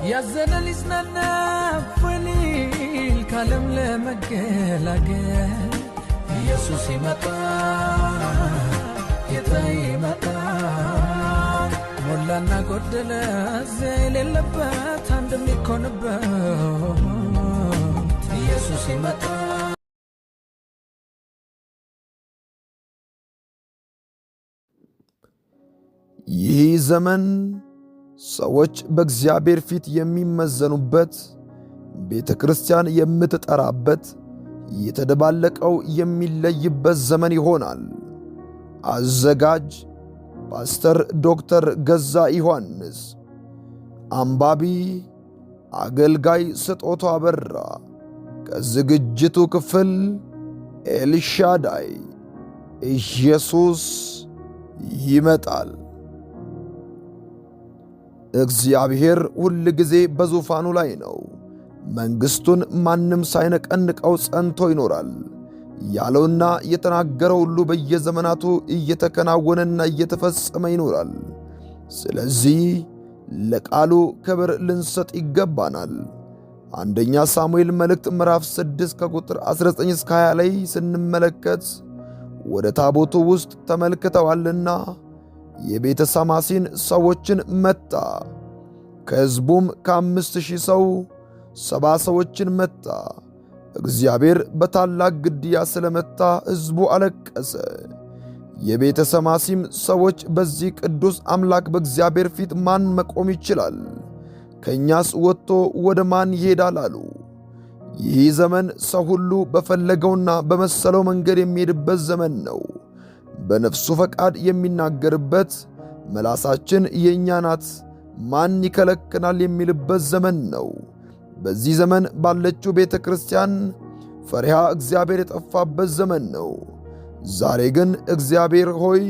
ያዘነ ሊጽናና ፈሊል ካለም ለመገላገል ኢየሱስ ይመጣ ጌታ ይመጣ ሞላና ጎደለ የሌለበት አንድ የሚኮንበት ኢየሱስ ይመጣ። ይህ ዘመን ሰዎች በእግዚአብሔር ፊት የሚመዘኑበት፣ ቤተ ክርስቲያን የምትጠራበት፣ የተደባለቀው የሚለይበት ዘመን ይሆናል። አዘጋጅ ፓስተር ዶክተር ገዛ ዮሐንስ፣ አንባቢ አገልጋይ ስጦታ አበራ። ከዝግጅቱ ክፍል ኤልሻዳይ ኢየሱስ ይመጣል። እግዚአብሔር ሁል ጊዜ በዙፋኑ ላይ ነው። መንግሥቱን ማንም ሳይነቀንቀው ጸንቶ ይኖራል። ያለውና የተናገረው ሁሉ በየዘመናቱ እየተከናወነና እየተፈጸመ ይኖራል። ስለዚህ ለቃሉ ክብር ልንሰጥ ይገባናል። አንደኛ ሳሙኤል መልእክት ምዕራፍ 6 ከቁጥር 19 እስከ 20 ላይ ስንመለከት ወደ ታቦቱ ውስጥ ተመልክተዋልና የቤተ ሳማሲን ሰዎችን መታ። ከሕዝቡም ከ5000 ሰው 70 ሰዎችን መታ። እግዚአብሔር በታላቅ ግድያ ስለመታ ሕዝቡ አለቀሰ። የቤተ ሳማሲም ሰዎች በዚህ ቅዱስ አምላክ በእግዚአብሔር ፊት ማን መቆም ይችላል? ከእኛስ ወጥቶ ወደ ማን ይሄዳል አሉ። ይህ ዘመን ሰው ሁሉ በፈለገውና በመሰለው መንገድ የሚሄድበት ዘመን ነው። በነፍሱ ፈቃድ የሚናገርበት፣ መላሳችን የእኛ ናት ማን ይከለክናል የሚልበት ዘመን ነው። በዚህ ዘመን ባለችው ቤተ ክርስቲያን ፈሪሃ እግዚአብሔር የጠፋበት ዘመን ነው። ዛሬ ግን እግዚአብሔር ሆይ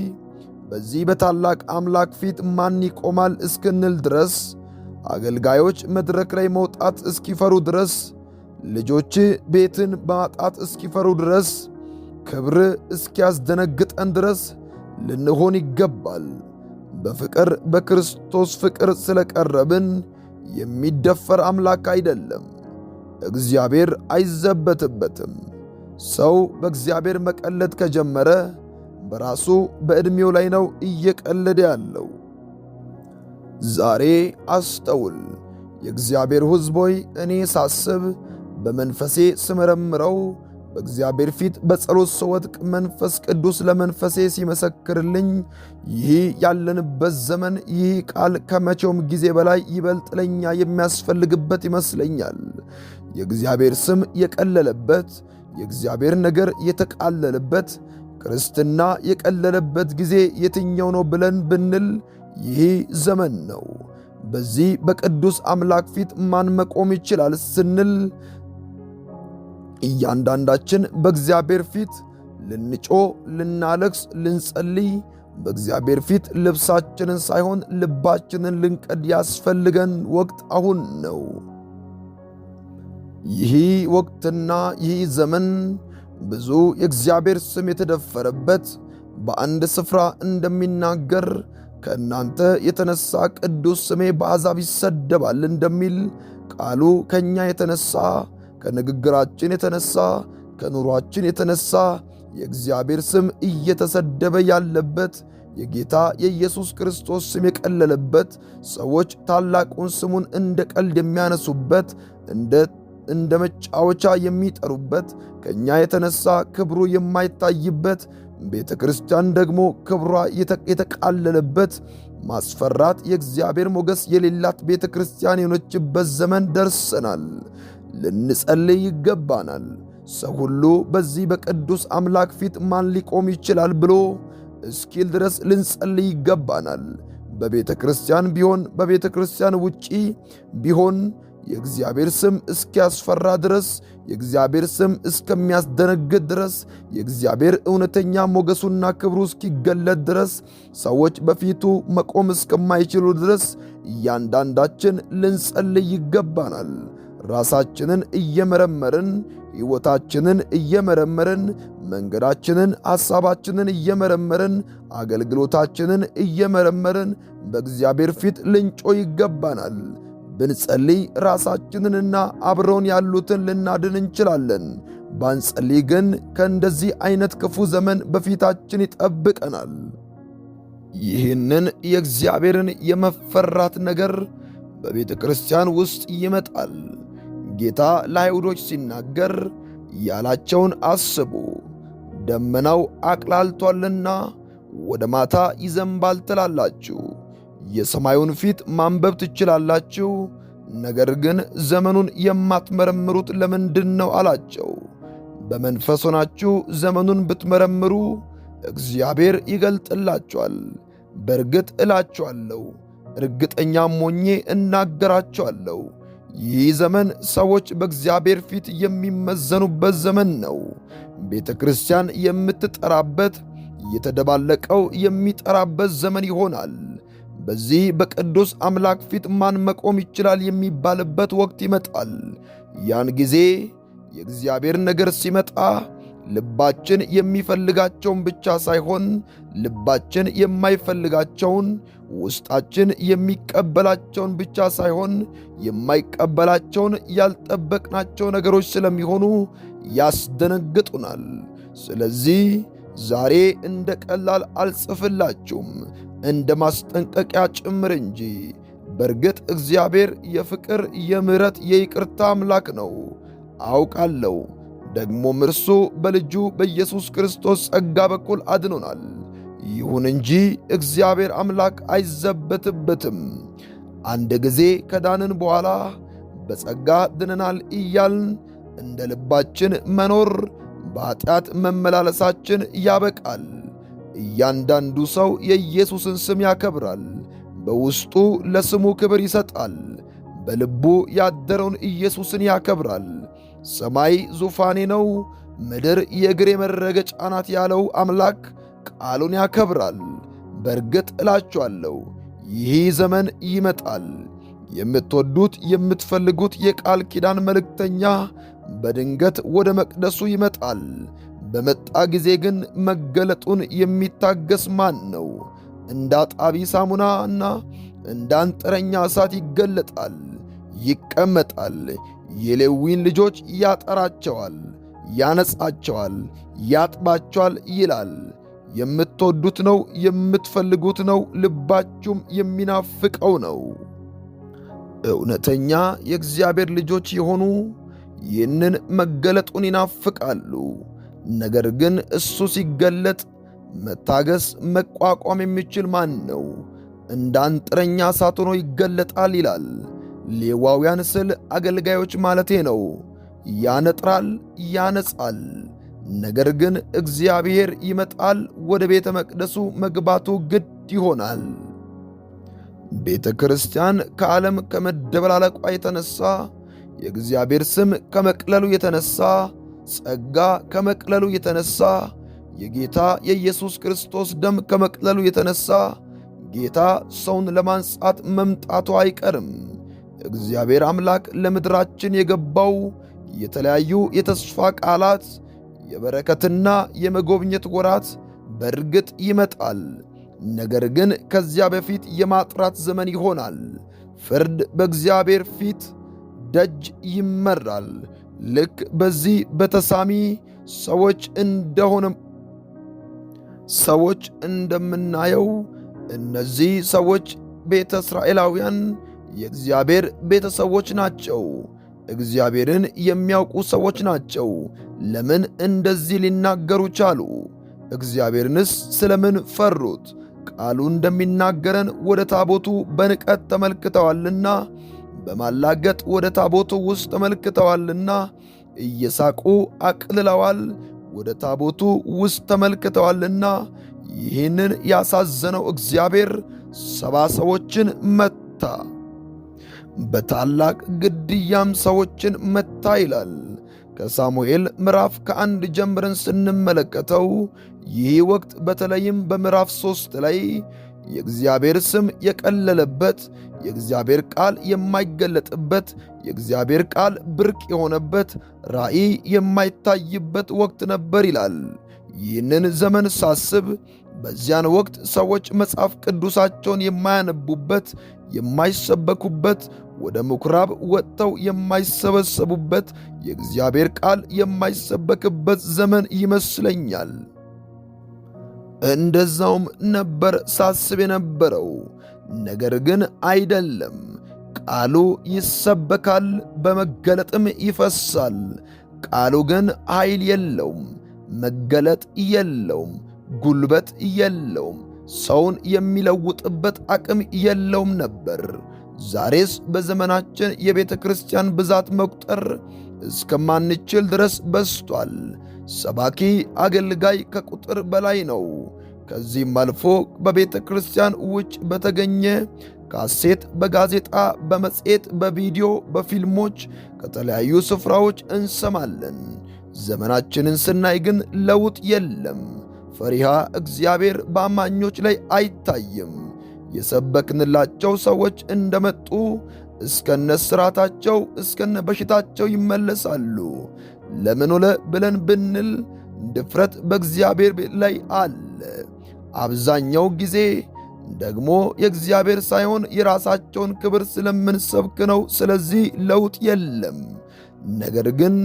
በዚህ በታላቅ አምላክ ፊት ማን ይቆማል እስክንል ድረስ፣ አገልጋዮች መድረክ ላይ መውጣት እስኪፈሩ ድረስ፣ ልጆች ቤትን በማጣት እስኪፈሩ ድረስ፣ ክብር እስኪያስደነግጠን ድረስ ልንሆን ይገባል። በፍቅር በክርስቶስ ፍቅር ስለቀረብን የሚደፈር አምላክ አይደለም። እግዚአብሔር አይዘበትበትም። ሰው በእግዚአብሔር መቀለድ ከጀመረ በራሱ በዕድሜው ላይ ነው እየቀለደ ያለው። ዛሬ አስተውል። የእግዚአብሔር ሕዝብ ሆይ፣ እኔ ሳስብ በመንፈሴ ስመረምረው በእግዚአብሔር ፊት በጸሎት ስወድቅ መንፈስ ቅዱስ ለመንፈሴ ሲመሰክርልኝ ይህ ያለንበት ዘመን ይህ ቃል ከመቼውም ጊዜ በላይ ይበልጥ ለኛ የሚያስፈልግበት ይመስለኛል። የእግዚአብሔር ስም የቀለለበት፣ የእግዚአብሔር ነገር የተቃለለበት፣ ክርስትና የቀለለበት ጊዜ የትኛው ነው ብለን ብንል ይህ ዘመን ነው። በዚህ በቅዱስ አምላክ ፊት ማን መቆም ይችላል ስንል እያንዳንዳችን በእግዚአብሔር ፊት ልንጮህ፣ ልናለቅስ፣ ልንጸልይ፣ በእግዚአብሔር ፊት ልብሳችንን ሳይሆን ልባችንን ልንቀድ ያስፈልገን ወቅት አሁን ነው። ይህ ወቅትና ይህ ዘመን ብዙ የእግዚአብሔር ስም የተደፈረበት፣ በአንድ ስፍራ እንደሚናገር ከእናንተ የተነሳ ቅዱስ ስሜ በአሕዛብ ይሰደባል እንደሚል ቃሉ ከእኛ የተነሳ ከንግግራችን የተነሳ ከኑሯችን የተነሳ የእግዚአብሔር ስም እየተሰደበ ያለበት፣ የጌታ የኢየሱስ ክርስቶስ ስም የቀለለበት፣ ሰዎች ታላቁን ስሙን እንደ ቀልድ የሚያነሱበት፣ እንደ መጫወቻ የሚጠሩበት፣ ከእኛ የተነሳ ክብሩ የማይታይበት፣ ቤተ ክርስቲያን ደግሞ ክብሯ የተቃለለበት፣ ማስፈራት የእግዚአብሔር ሞገስ የሌላት ቤተ ክርስቲያን የሆነችበት ዘመን ደርሰናል። ልንጸልይ ይገባናል። ሰው ሁሉ በዚህ በቅዱስ አምላክ ፊት ማን ሊቆም ይችላል ብሎ እስኪል ድረስ ልንጸልይ ይገባናል። በቤተ ክርስቲያን ቢሆን በቤተ ክርስቲያን ውጪ ቢሆን የእግዚአብሔር ስም እስኪያስፈራ ድረስ፣ የእግዚአብሔር ስም እስከሚያስደነግጥ ድረስ፣ የእግዚአብሔር እውነተኛ ሞገሱና ክብሩ እስኪገለጥ ድረስ፣ ሰዎች በፊቱ መቆም እስከማይችሉ ድረስ እያንዳንዳችን ልንጸልይ ይገባናል። ራሳችንን እየመረመርን፣ ሕይወታችንን እየመረመርን፣ መንገዳችንን፣ ሐሳባችንን እየመረመርን፣ አገልግሎታችንን እየመረመርን በእግዚአብሔር ፊት ልንጮህ ይገባናል። ብንጸልይ ራሳችንንና አብረውን ያሉትን ልናድን እንችላለን። ባንጸልይ ግን ከእንደዚህ አይነት ክፉ ዘመን በፊታችን ይጠብቀናል። ይህንን የእግዚአብሔርን የመፈራት ነገር በቤተ ክርስቲያን ውስጥ ይመጣል። ጌታ ለአይሁዶች ሲናገር ያላቸውን አስቡ። ደመናው አቅላልቷልና ወደ ማታ ይዘንባል ትላላችሁ። የሰማዩን ፊት ማንበብ ትችላላችሁ፣ ነገር ግን ዘመኑን የማትመረምሩት ለምንድን ነው አላቸው። በመንፈስ ሆናችሁ ዘመኑን ብትመረምሩ እግዚአብሔር ይገልጥላችኋል። በእርግጥ እላችኋለሁ፣ እርግጠኛም ሆኜ እናገራችኋለሁ፣ ይህ ዘመን ሰዎች በእግዚአብሔር ፊት የሚመዘኑበት ዘመን ነው። ቤተ ክርስቲያን የምትጠራበት የተደባለቀው የሚጠራበት ዘመን ይሆናል። በዚህ በቅዱስ አምላክ ፊት ማን መቆም ይችላል የሚባልበት ወቅት ይመጣል። ያን ጊዜ የእግዚአብሔር ነገር ሲመጣ ልባችን የሚፈልጋቸውን ብቻ ሳይሆን ልባችን የማይፈልጋቸውን፣ ውስጣችን የሚቀበላቸውን ብቻ ሳይሆን የማይቀበላቸውን ያልጠበቅናቸው ነገሮች ስለሚሆኑ ያስደነግጡናል። ስለዚህ ዛሬ እንደ ቀላል አልጽፍላችሁም፣ እንደ ማስጠንቀቂያ ጭምር እንጂ። በእርግጥ እግዚአብሔር የፍቅር የምሕረት የይቅርታ አምላክ ነው አውቃለሁ። ደግሞም እርሱ በልጁ በኢየሱስ ክርስቶስ ጸጋ በኩል አድኖናል። ይሁን እንጂ እግዚአብሔር አምላክ አይዘበትበትም። አንድ ጊዜ ከዳንን በኋላ በጸጋ ድነናል እያልን እንደ ልባችን መኖር በኀጢአት መመላለሳችን ያበቃል። እያንዳንዱ ሰው የኢየሱስን ስም ያከብራል፣ በውስጡ ለስሙ ክብር ይሰጣል፣ በልቡ ያደረውን ኢየሱስን ያከብራል። ሰማይ ዙፋኔ ነው፣ ምድር የእግሬ መረገጫ ናት ያለው አምላክ ቃሉን ያከብራል። በእርግጥ እላችኋለሁ ይህ ዘመን ይመጣል። የምትወዱት የምትፈልጉት የቃል ኪዳን መልእክተኛ በድንገት ወደ መቅደሱ ይመጣል። በመጣ ጊዜ ግን መገለጡን የሚታገስ ማን ነው? እንደ አጣቢ ሳሙናና እንደ አንጥረኛ እሳት ይገለጣል፣ ይቀመጣል። የሌዊን ልጆች ያጠራቸዋል፣ ያነጻቸዋል፣ ያጥባቸዋል ይላል። የምትወዱት ነው፣ የምትፈልጉት ነው፣ ልባችሁም የሚናፍቀው ነው። እውነተኛ የእግዚአብሔር ልጆች የሆኑ ይህንን መገለጡን ይናፍቃሉ። ነገር ግን እሱ ሲገለጥ መታገስ መቋቋም የሚችል ማን ነው? እንደ አንጥረኛ እሳት ሆኖ ይገለጣል ይላል። ሌዋውያን ስል አገልጋዮች ማለቴ ነው። ያነጥራል፣ ያነጻል። ነገር ግን እግዚአብሔር ይመጣል፣ ወደ ቤተ መቅደሱ መግባቱ ግድ ይሆናል። ቤተ ክርስቲያን ከዓለም ከመደበላለቋ የተነሣ፣ የእግዚአብሔር ስም ከመቅለሉ የተነሣ፣ ጸጋ ከመቅለሉ የተነሣ፣ የጌታ የኢየሱስ ክርስቶስ ደም ከመቅለሉ የተነሣ ጌታ ሰውን ለማንጻት መምጣቱ አይቀርም። እግዚአብሔር አምላክ ለምድራችን የገባው የተለያዩ የተስፋ ቃላት፣ የበረከትና የመጎብኘት ወራት በእርግጥ ይመጣል። ነገር ግን ከዚያ በፊት የማጥራት ዘመን ይሆናል። ፍርድ በእግዚአብሔር ፊት ደጅ ይመራል። ልክ በዚህ በተሳሚ ሰዎች እንደምናየው እነዚህ ሰዎች ቤተ እስራኤላውያን የእግዚአብሔር ቤተሰቦች ናቸው። እግዚአብሔርን የሚያውቁ ሰዎች ናቸው። ለምን እንደዚህ ሊናገሩ ቻሉ? እግዚአብሔርንስ ስለምን ፈሩት? ቃሉ እንደሚናገረን ወደ ታቦቱ በንቀት ተመልክተዋልና፣ በማላገጥ ወደ ታቦቱ ውስጥ ተመልክተዋልና፣ እየሳቁ አቅልለዋል፣ ወደ ታቦቱ ውስጥ ተመልክተዋልና። ይህንን ያሳዘነው እግዚአብሔር 70 ሰዎችን መታ፣ በታላቅ ግድያም ሰዎችን መታ ይላል። ከሳሙኤል ምዕራፍ ከ1 ጀምረን ስንመለከተው ይህ ወቅት በተለይም በምዕራፍ 3 ላይ የእግዚአብሔር ስም የቀለለበት፣ የእግዚአብሔር ቃል የማይገለጥበት፣ የእግዚአብሔር ቃል ብርቅ የሆነበት፣ ራእይ የማይታይበት ወቅት ነበር ይላል። ይህንን ዘመን ሳስብ በዚያን ወቅት ሰዎች መጽሐፍ ቅዱሳቸውን የማያነቡበት፣ የማይሰበኩበት፣ ወደ ምኵራብ ወጥተው የማይሰበሰቡበት፣ የእግዚአብሔር ቃል የማይሰበክበት ዘመን ይመስለኛል። እንደዛውም ነበር ሳስብ የነበረው። ነገር ግን አይደለም። ቃሉ ይሰበካል፣ በመገለጥም ይፈሳል። ቃሉ ግን ኃይል የለውም፣ መገለጥ የለውም፣ ጉልበት የለውም፣ ሰውን የሚለውጥበት አቅም የለውም ነበር። ዛሬስ በዘመናችን የቤተ ክርስቲያን ብዛት መቁጠር እስከማንችል ድረስ በዝቷል። ሰባኪ አገልጋይ ከቁጥር በላይ ነው። ከዚህም አልፎ በቤተ ክርስቲያን ውጭ በተገኘ ካሴት፣ በጋዜጣ፣ በመጽሔት፣ በቪዲዮ፣ በፊልሞች ከተለያዩ ስፍራዎች እንሰማለን። ዘመናችንን ስናይ ግን ለውጥ የለም። ፈሪሃ እግዚአብሔር በአማኞች ላይ አይታይም። የሰበክንላቸው ሰዎች እንደመጡ እስከነ ስራታቸው እስከነ በሽታቸው ይመለሳሉ። ለምን ውለ ብለን ብንል ድፍረት በእግዚአብሔር ላይ አለ። አብዛኛው ጊዜ ደግሞ የእግዚአብሔር ሳይሆን የራሳቸውን ክብር ስለምንሰብክ ነው። ስለዚህ ለውጥ የለም። ነገር ግን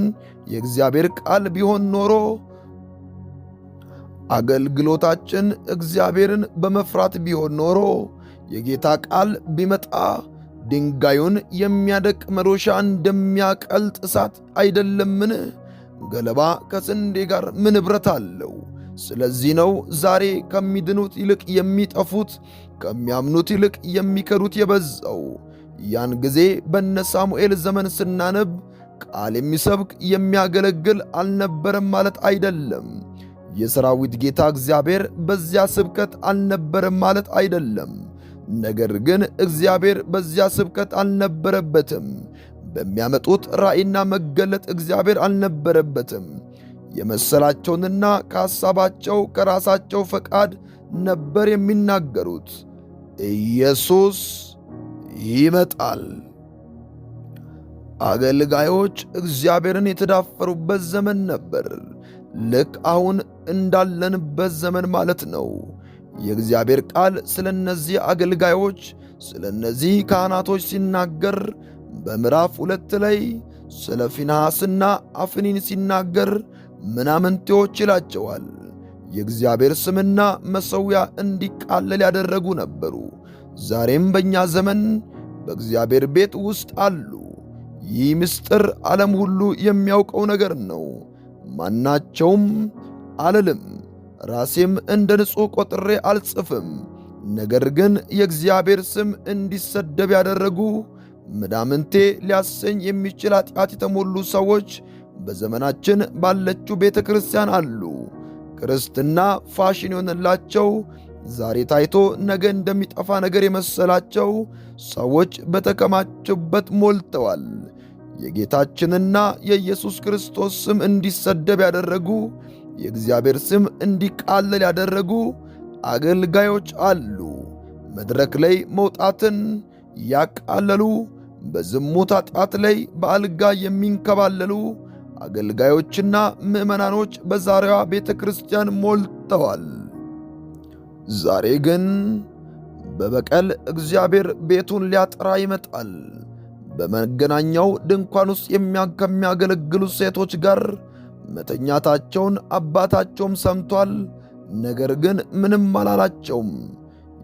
የእግዚአብሔር ቃል ቢሆን ኖሮ አገልግሎታችን እግዚአብሔርን በመፍራት ቢሆን ኖሮ የጌታ ቃል ቢመጣ ድንጋዩን የሚያደቅ መዶሻ እንደሚያቀልጥ እሳት አይደለምን? ገለባ ከስንዴ ጋር ምን ኅብረት አለው? ስለዚህ ነው ዛሬ ከሚድኑት ይልቅ የሚጠፉት፣ ከሚያምኑት ይልቅ የሚከዱት የበዛው። ያን ጊዜ በነ ሳሙኤል ዘመን ስናነብ ቃል የሚሰብክ የሚያገለግል አልነበረም ማለት አይደለም። የሰራዊት ጌታ እግዚአብሔር በዚያ ስብከት አልነበረም ማለት አይደለም። ነገር ግን እግዚአብሔር በዚያ ስብከት አልነበረበትም። በሚያመጡት ራእይና መገለጥ እግዚአብሔር አልነበረበትም። የመሰላቸውንና ከሐሳባቸው ከራሳቸው ፈቃድ ነበር የሚናገሩት። ኢየሱስ ይመጣል። አገልጋዮች እግዚአብሔርን የተዳፈሩበት ዘመን ነበር። ልክ አሁን እንዳለንበት ዘመን ማለት ነው። የእግዚአብሔር ቃል ስለ እነዚህ አገልጋዮች ስለ እነዚህ ካህናቶች ሲናገር በምዕራፍ 2 ላይ ስለ ፊንሐስና አፍኒን ሲናገር ምናምንቴዎች ይላቸዋል። የእግዚአብሔር ስምና መሠዊያ እንዲቃለል ያደረጉ ነበሩ። ዛሬም በእኛ ዘመን በእግዚአብሔር ቤት ውስጥ አሉ። ይህ ምስጢር ዓለም ሁሉ የሚያውቀው ነገር ነው። ማናቸውም አልልም፣ ራሴም እንደ ንጹሕ ቆጥሬ አልጽፍም። ነገር ግን የእግዚአብሔር ስም እንዲሰደብ ያደረጉ ምናምንቴ ሊያሰኝ የሚችል ኃጢአት የተሞሉ ሰዎች በዘመናችን ባለችው ቤተ ክርስቲያን አሉ። ክርስትና ፋሽን የሆነላቸው፣ ዛሬ ታይቶ ነገ እንደሚጠፋ ነገር የመሰላቸው ሰዎች በተከማቹበት ሞልተዋል። የጌታችንና የኢየሱስ ክርስቶስ ስም እንዲሰደብ ያደረጉ፣ የእግዚአብሔር ስም እንዲቃለል ያደረጉ አገልጋዮች አሉ። መድረክ ላይ መውጣትን ያቃለሉ፣ በዝሙት ኃጢአት ላይ በአልጋ የሚንከባለሉ አገልጋዮችና ምዕመናኖች በዛሬዋ ቤተ ክርስቲያን ሞልተዋል። ዛሬ ግን በበቀል እግዚአብሔር ቤቱን ሊያጠራ ይመጣል። በመገናኛው ድንኳን ውስጥ ከሚያገለግሉ ሴቶች ጋር መተኛታቸውን አባታቸውም ሰምቷል። ነገር ግን ምንም አላላቸውም።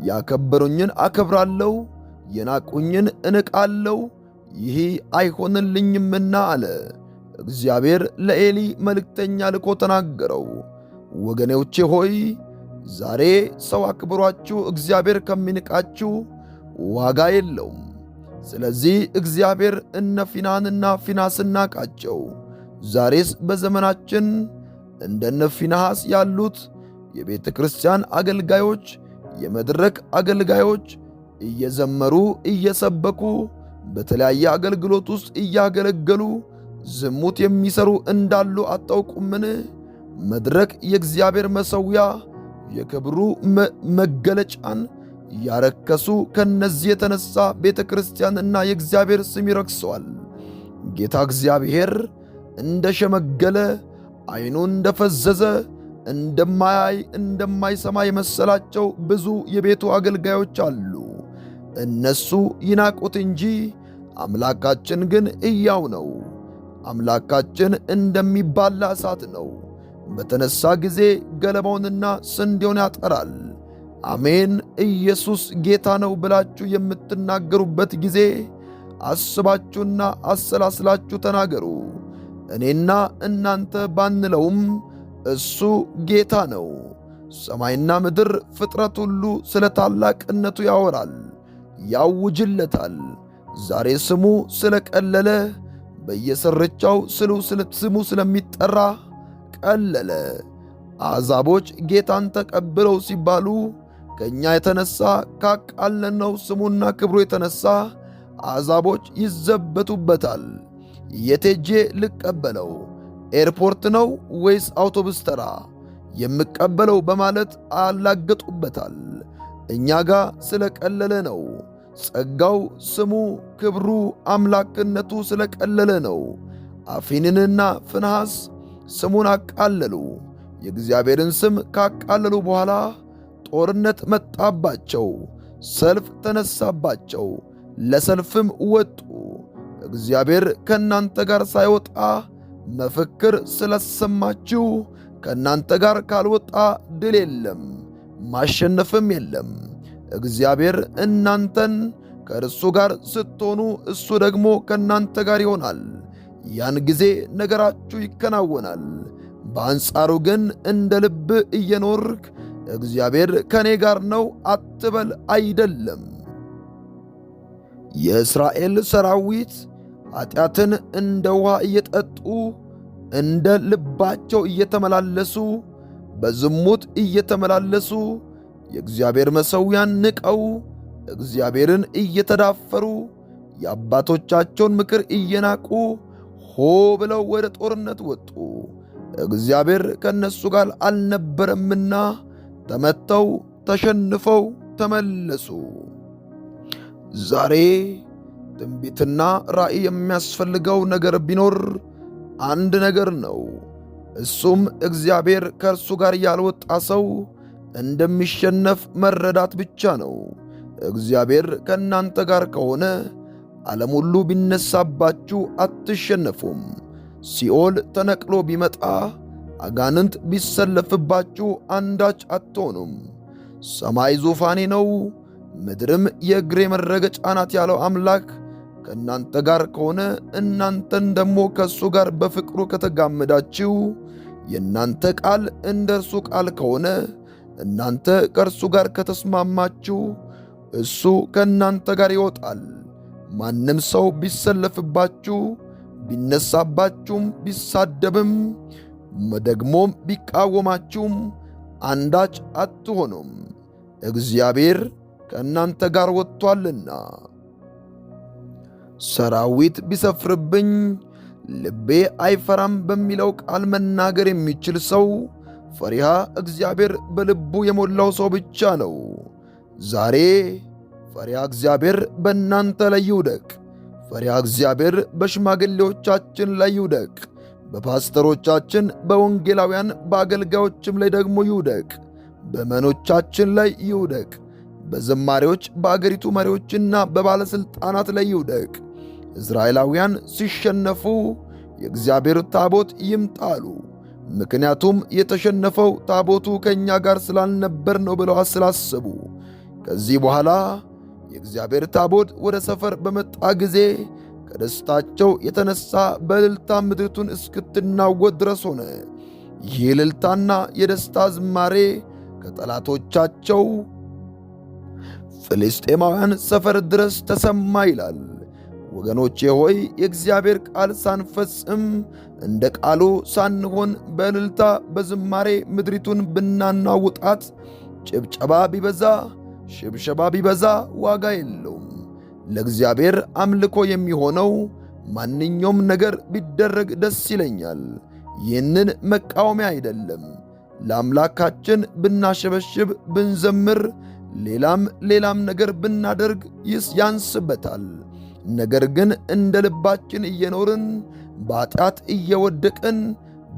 ያከበሩኝን አከብራለሁ፣ የናቁኝን እንቃለሁ፣ ይህ አይሆንልኝምና አለ። እግዚአብሔር ለኤሊ መልእክተኛ ልኮ ተናገረው። ወገኖቼ ሆይ ዛሬ ሰው አክብሯችሁ እግዚአብሔር ከሚንቃችሁ ዋጋ የለውም። ስለዚህ እግዚአብሔር እነ ፊናንና ፊናስን ናቃቸው። ዛሬስ በዘመናችን እንደነ ፊንሐስ ያሉት የቤተ ክርስቲያን አገልጋዮች፣ የመድረክ አገልጋዮች እየዘመሩ እየሰበኩ በተለያየ አገልግሎት ውስጥ እያገለገሉ ዝሙት የሚሰሩ እንዳሉ አታውቁምን? መድረክ የእግዚአብሔር መሠዊያ የክብሩ መገለጫን ያረከሱ ከነዚህ የተነሳ ቤተ ክርስቲያንና የእግዚአብሔር ስም ይረክሰዋል። ጌታ እግዚአብሔር እንደ ሸመገለ፣ ዓይኑ እንደፈዘዘ፣ እንደማያይ እንደማይሰማ የመሰላቸው ብዙ የቤቱ አገልጋዮች አሉ። እነሱ ይናቁት እንጂ አምላካችን ግን ሕያው ነው። አምላካችን እንደሚባላ እሳት ነው። በተነሳ ጊዜ ገለባውንና ስንዴውን ያጠራል። አሜን ኢየሱስ ጌታ ነው ብላችሁ የምትናገሩበት ጊዜ አስባችሁና አሰላስላችሁ ተናገሩ። እኔና እናንተ ባንለውም እሱ ጌታ ነው። ሰማይና ምድር ፍጥረት ሁሉ ስለ ታላቅነቱ ያወራል፣ ያውጅለታል። ዛሬ ስሙ ስለ ቀለለ፣ በየስርቻው ስሙ ስለሚጠራ ቀለለ። አሕዛቦች ጌታን ተቀብለው ሲባሉ ከእኛ የተነሣ ካቃለነው ስሙና ክብሩ የተነሣ አሕዛቦች ይዘበቱበታል። የት ሄጄ ልቀበለው? ኤርፖርት ነው ወይስ አውቶቡስ ተራ የምቀበለው በማለት አላገጡበታል። እኛ ጋር ስለ ቀለለ ነው። ጸጋው፣ ስሙ፣ ክብሩ፣ አምላክነቱ ስለ ቀለለ ነው። አፊንንና ፍንሐስ ስሙን አቃለሉ። የእግዚአብሔርን ስም ካቃለሉ በኋላ ጦርነት መጣባቸው፣ ሰልፍ ተነሳባቸው፣ ለሰልፍም ወጡ። እግዚአብሔር ከእናንተ ጋር ሳይወጣ መፈክር ስላሰማችሁ ከእናንተ ጋር ካልወጣ ድል የለም፣ ማሸነፍም የለም። እግዚአብሔር እናንተን ከእርሱ ጋር ስትሆኑ እሱ ደግሞ ከእናንተ ጋር ይሆናል። ያን ጊዜ ነገራችሁ ይከናወናል። በአንጻሩ ግን እንደ ልብ እየኖርክ እግዚአብሔር ከእኔ ጋር ነው አትበል አይደለም። የእስራኤል ሰራዊት ኀጢአትን እንደ ውኃ እየጠጡ እንደ ልባቸው እየተመላለሱ በዝሙት እየተመላለሱ የእግዚአብሔር መሠዊያን ንቀው እግዚአብሔርን እየተዳፈሩ የአባቶቻቸውን ምክር እየናቁ ሆ ብለው ወደ ጦርነት ወጡ። እግዚአብሔር ከእነሱ ጋር አልነበረምና ተመተው ተሸንፈው ተመለሱ። ዛሬ ትንቢትና ራእይ የሚያስፈልገው ነገር ቢኖር አንድ ነገር ነው። እሱም እግዚአብሔር ከእርሱ ጋር ያልወጣ ሰው እንደሚሸነፍ መረዳት ብቻ ነው። እግዚአብሔር ከእናንተ ጋር ከሆነ ዓለም ሁሉ ቢነሳባችሁ አትሸነፉም። ሲኦል ተነቅሎ ቢመጣ አጋንንት ቢሰለፍባችሁ አንዳች አትሆኑም። ሰማይ ዙፋኔ ነው፣ ምድርም የእግሬ መረገጫ ናት ያለው አምላክ ከእናንተ ጋር ከሆነ እናንተን ደግሞ ከእሱ ጋር በፍቅሩ ከተጋመዳችሁ የእናንተ ቃል እንደ እርሱ ቃል ከሆነ እናንተ ከእርሱ ጋር ከተስማማችሁ እሱ ከእናንተ ጋር ይወጣል። ማንም ሰው ቢሰለፍባችሁ ቢነሳባችሁም ቢሳደብም ደግሞም ቢቃወማችሁም አንዳች አትሆኑም፣ እግዚአብሔር ከእናንተ ጋር ወጥቶአልና። ሰራዊት ቢሰፍርብኝ ልቤ አይፈራም በሚለው ቃል መናገር የሚችል ሰው ፈሪሃ እግዚአብሔር በልቡ የሞላው ሰው ብቻ ነው። ዛሬ ፈሪሃ እግዚአብሔር በእናንተ ላይ ይውደቅ። ፈሪሃ እግዚአብሔር በሽማግሌዎቻችን ላይ ይውደቅ። በፓስተሮቻችን፣ በወንጌላውያን፣ በአገልጋዮችም ላይ ደግሞ ይውደቅ። በመኖቻችን ላይ ይውደቅ። በዘማሪዎች፣ በአገሪቱ መሪዎችና በባለሥልጣናት ላይ ይውደቅ። እስራኤላውያን ሲሸነፉ የእግዚአብሔር ታቦት ይምጣሉ። ምክንያቱም የተሸነፈው ታቦቱ ከእኛ ጋር ስላልነበር ነው ብለው ስላሰቡ ከዚህ በኋላ የእግዚአብሔር ታቦት ወደ ሰፈር በመጣ ጊዜ ከደስታቸው የተነሣ በእልልታ ምድሪቱን እስክትናወጥ ድረስ ሆነ። ይህ እልልታና የደስታ ዝማሬ ከጠላቶቻቸው ፍልስጤማውያን ሰፈር ድረስ ተሰማ ይላል። ወገኖቼ ሆይ የእግዚአብሔር ቃል ሳንፈጽም እንደ ቃሉ ሳንሆን በእልልታ በዝማሬ ምድሪቱን ብናናውጣት ጭብጨባ ቢበዛ ሽብሸባ ቢበዛ ዋጋ የለውም። ለእግዚአብሔር አምልኮ የሚሆነው ማንኛውም ነገር ቢደረግ ደስ ይለኛል። ይህንን መቃወሚያ አይደለም። ለአምላካችን ብናሸበሽብ ብንዘምር ሌላም ነገር ብናደርግ ያንስበታል። ነገር ግን እንደ ልባችን እየኖርን በኃጢአት እየወደቅን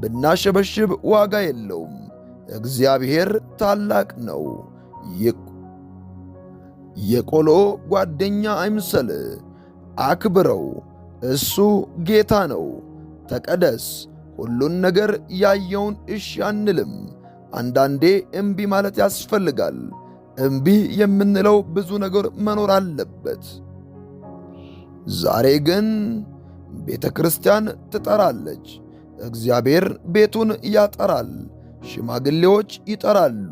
ብናሸበሽብ ዋጋ የለውም። እግዚአብሔር ታላቅ ነው። የቆሎ ጓደኛ አይምሰል። አክብረው፣ እሱ ጌታ ነው። ተቀደስ። ሁሉን ነገር ያየውን እሺ አንልም። አንዳንዴ እምቢ ማለት ያስፈልጋል። እምቢ የምንለው ብዙ ነገር መኖር አለበት። ዛሬ ግን ቤተ ክርስቲያን ትጠራለች። እግዚአብሔር ቤቱን ያጠራል። ሽማግሌዎች ይጠራሉ።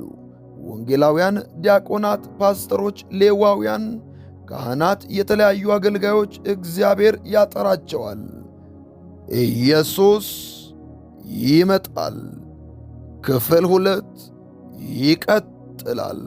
ወንጌላውያን፣ ዲያቆናት፣ ፓስተሮች፣ ሌዋውያን፣ ካህናት፣ የተለያዩ አገልጋዮች እግዚአብሔር ያጠራቸዋል። ኢየሱስ ይመጣል። ክፍል 2 ይቀጥላል።